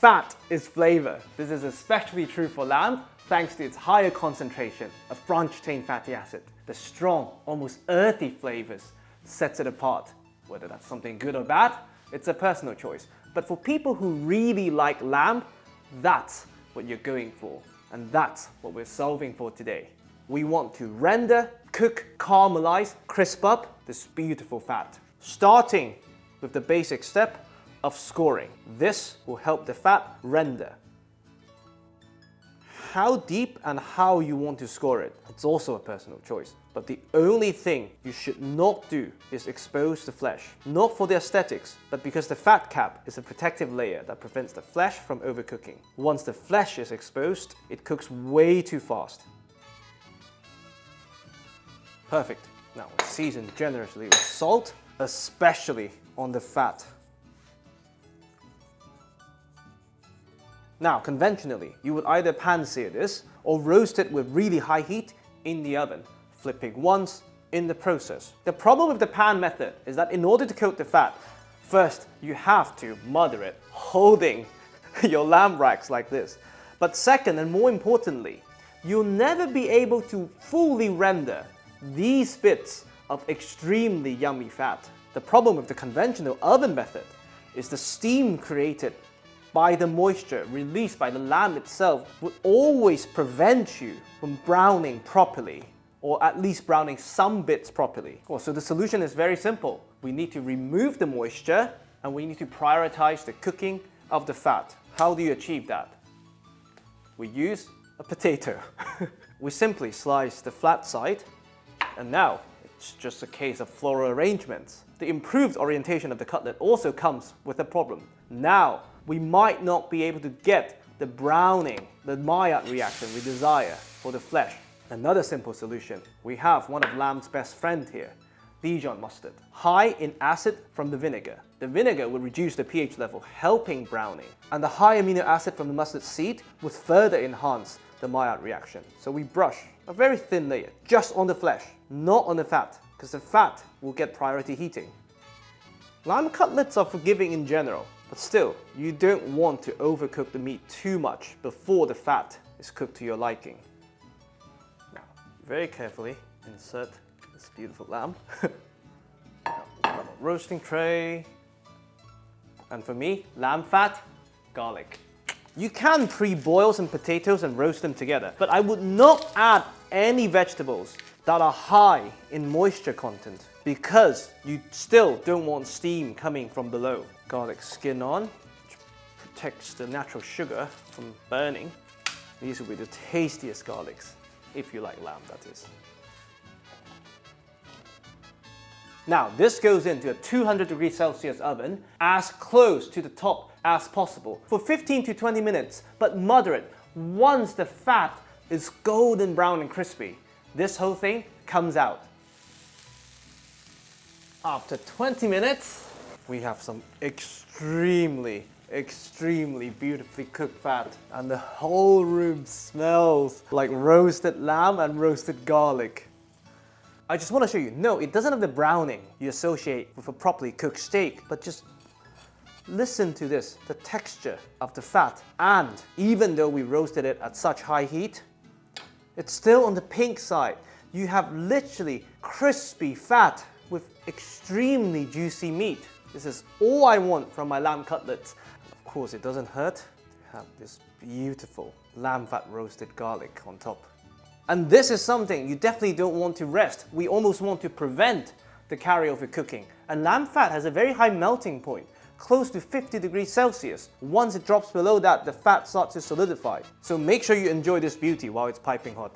Fat is flavor. This is especially true for lamb thanks to its higher concentration of branched-chain fatty acid. The strong, almost earthy flavors sets it apart. Whether that's something good or bad, it's a personal choice. But for people who really like lamb, that's what you're going for. And that's what we're solving for today. We want to render, cook, caramelize, crisp up this beautiful fat. Starting with the basic step of scoring. This will help the fat render. How deep and how you want to score it, it's also a personal choice. But the only thing you should not do is expose the flesh. Not for the aesthetics, but because the fat cap is a protective layer that prevents the flesh from overcooking. Once the flesh is exposed, it cooks way too fast. Perfect. Now season generously with salt, especially on the fat. Now, conventionally, you would either pan-sear this or roast it with really high heat in the oven, flipping once in the process. The problem with the pan method is that in order to coat the fat, first you have to mother it, holding your lamb racks like this. But second, and more importantly, you'll never be able to fully render these bits of extremely yummy fat. The problem with the conventional oven method is the steam created by the moisture released by the lamb itself would always prevent you from browning properly, or at least browning some bits properly. So the solution is very simple. We need to remove the moisture and we need to prioritize the cooking of the fat. How do you achieve that? We use a potato. We simply slice the flat side, and now it's just a case of floral arrangements. The improved orientation of the cutlet also comes with a problem. Now, we might not be able to get the browning, the Maillard reaction we desire for the flesh. Another simple solution. We have one of lamb's best friend here, Dijon mustard. High in acid from the vinegar. The vinegar will reduce the pH level, helping browning. And the high amino acid from the mustard seed would further enhance the Maillard reaction. So we brush a very thin layer just on the flesh, not on the fat, because the fat will get priority heating. Lamb cutlets are forgiving in general, but still, you don't want to overcook the meat too much before the fat is cooked to your liking. Now, very carefully insert this beautiful lamb. Now, we've got a roasting tray. And for me, lamb fat, garlic. You can pre-boil some potatoes and roast them together, but I would not add any vegetables that are high in moisture content because you still don't want steam coming from below. Garlic skin on, which protects the natural sugar from burning. These will be the tastiest garlics, if you like lamb, that is. Now, this goes into a 200°C oven, as close to the top as possible, for 15 to 20 minutes, but moderate. Once the fat is golden brown and crispy, this whole thing comes out. After 20 minutes, we have some extremely beautifully cooked fat, and the whole room smells like roasted lamb and roasted garlic. I just want to show you, no, it doesn't have the browning you associate with a properly cooked steak, but just listen to this, the texture of the fat. And even though we roasted it at such high heat, it's still on the pink side. You have literally crispy fat with extremely juicy meat. This is all I want from my lamb cutlets. Of course, it doesn't hurt to have this beautiful lamb fat roasted garlic on top. And this is something you definitely don't want to rest. We almost want to prevent the carryover cooking. And lamb fat has a very high melting point, close to 50°C. Once it drops below that, the fat starts to solidify. So make sure you enjoy this beauty while it's piping hot.